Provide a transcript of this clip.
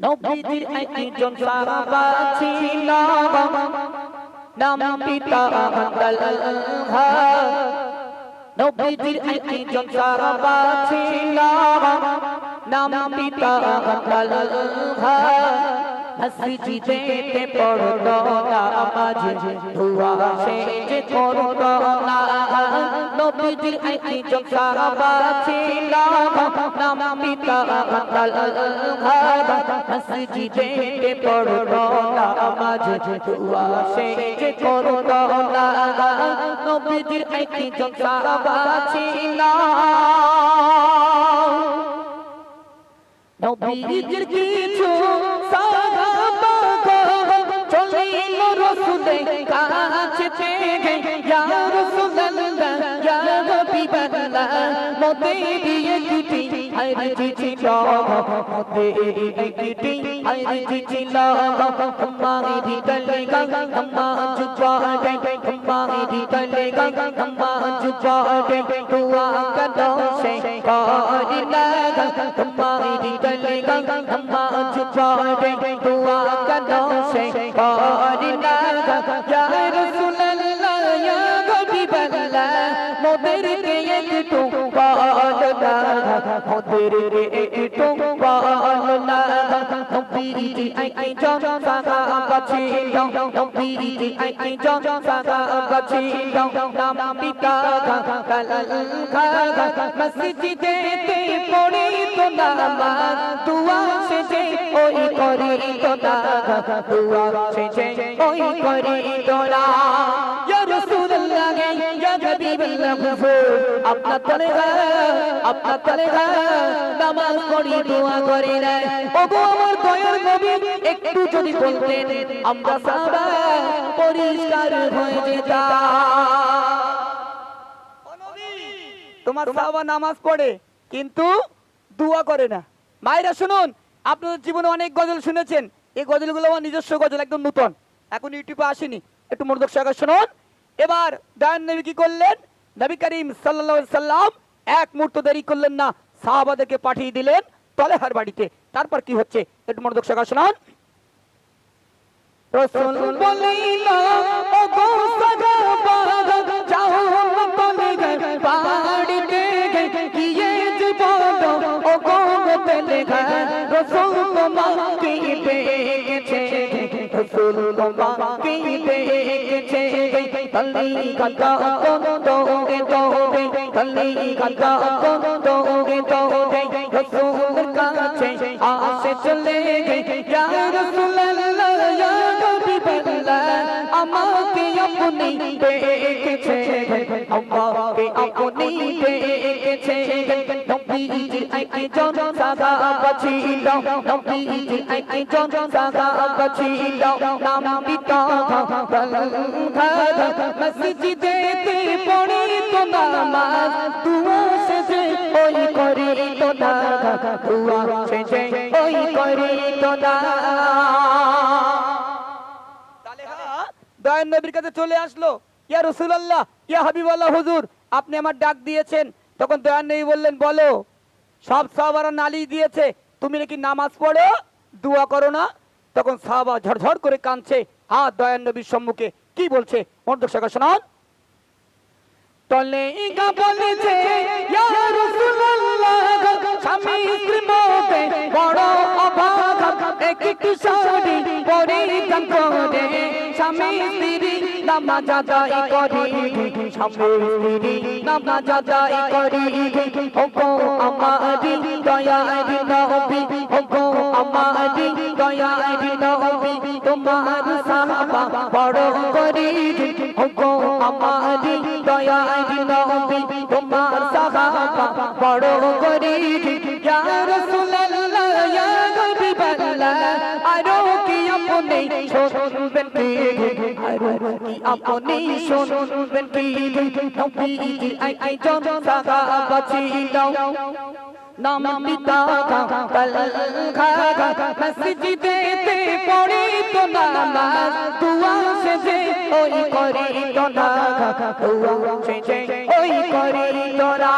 নবীজির একজন সাহাবা ছিল নাম পিতা তালহা নবীজির একজন সাহাবা ছিল নাম পিতা তালহা মসজিদেতে পড়তো নামাজ দুয়া সেজে করতো না নবীজির একজন সাহাবা ছিল নাম পিতা তালহা মসজিদেতে পড়তো নামাজ দুয়া সেজে করতো না নবীজির একজন সাহাবা ছিল নবীজির কিছু সাহাবা চলিল রাসূলের কাছে থেকে ইয়া রাসূলুল্লাহ ইয়া হাবিবাল্লাহ মোদের একটি আরজি ছিল মোদের একটি আরজি ছিল हमारी तलेगा नमाज पढ़े हमारी तलेगा नमाज पढ़े दुआ करो से करना हमारी तलेगा नमाज पढ़े दुआ करो से करना या रसूलल्लाह या हबीबल्लाह मोদের के একটু পালনা মোদের के একটু পালনা নবীজি একজন সাহাবা ছিল নবীজি একজন সাহাবা ছিল নাম পিতা তালহা মসজিদেতে পড়িতো নামাজ দুয়া সেজে ওই করিতো না দুয়া সেজে ওই করিতো না ইয়া রাসূলুল্লাহ ইয়া হাবিবাল্লাহ হুজুর আপনার তলেগা নামাজ পড়ি দোয়া করি না ওগো আমার দয়ার নবী একটু যদি বলতেন আমরা সাহাবা পরিষ্কার হয়ে যেতাম ও নবী তোমার সাহাবা নামাজ পড়ে কিন্তু দোয়া করে না মায়েরা শুনুন আপনাদের জীবনে অনেক গজল শুনেছেন এই গজলগুলো আমার নিজস্ব গজল একদম নতুন এখন ইউটিউবে আসেনি একটু মনোযোগ সহকারে শুনুন এবার দয়ার নবী কি করলেন নবী করিম সাল্লাল্লাহু আলাইহি সাল্লাম এক মুহূর্ত দেরি করলেন না সাহাবাদেরকে পাঠিয়ে দিলেন তলেহার বাড়িতে তারপর কি হচ্ছে একটু মনোযোগ সহকারে শুনুন রাসূল বলিল ও গো সাহাবা যাও তলেহার বাড়িতে গিয়ে জীবন ও গো তলেহার রাসূল তোমাকে পেয়েছে রাসূল তোমাকে পেয়েছে তলেহার দৌড়ে দৌড়ে তলেহার দৌড়ে দৌড়ে রাসূলের কাছে আসে চলে ইয়া রাসূলুল্লাহ ইয়া হাবিবাল্লাহ আমাকে আপনি দেখেছে আমাকে আপনি দেখেছে নবীজির একজন সাহাবা ছিল নবীজির একজন সাহাবা ছিল নাম পিতা তালহা মসজিদেতে পড়িতো নামাজ দুয়া সেজে ওই করিতো না দুয়া সেজে ওই করিতো না দয়ার নবীর কাছে চলে আসলো ইয়া রাসূলুল্লাহ ইয়া হাবিবাল্লাহ হুজুর আপনি আমার ডাক দিয়েছেন তখন দয়ার নবী বললেন বলো সব সাহাবারা নালি দিয়েছে তুমি নাকি নামাজ পড়ো দোয়া করো না তখন সাহাবা ঝরঝর করে কাঁদছে হাত দয়ার নবীর সম্মুখে কি বলছে মনোযোগ সহকারে শুনুন তলেগা বলেছে ইয়া রাসূলুল্লাহ স্বামী স্ত্রীর মধ্যে বড় অভাব একটু শাড়ি পরিধান করে স্বামী স্ত্রী নামাজ আদায় করি স্বামী স্ত্রী নামাজ আদায় করি ওগো আমারি দয়ার নবী ওগো আমারি দয়ার নবী তোমার সাহাবা বড় করি ওগো আমারি দয়ার নবী তোমার সাহাবা বড় করি ইয়া রাসূলুল্লাহ ইয়া হাবিবাল্লাহ আরো কি আপনি শুনবেন কি আরো কি আপনি শুনবেন কি নবীজির একজন সাহাবা ছিল নাম পিতা তালহা মসজিদেতে পড়িতো নামাজ দুয়া সেজে ওই করিতো না দুয়া সেজে ওই করিতো না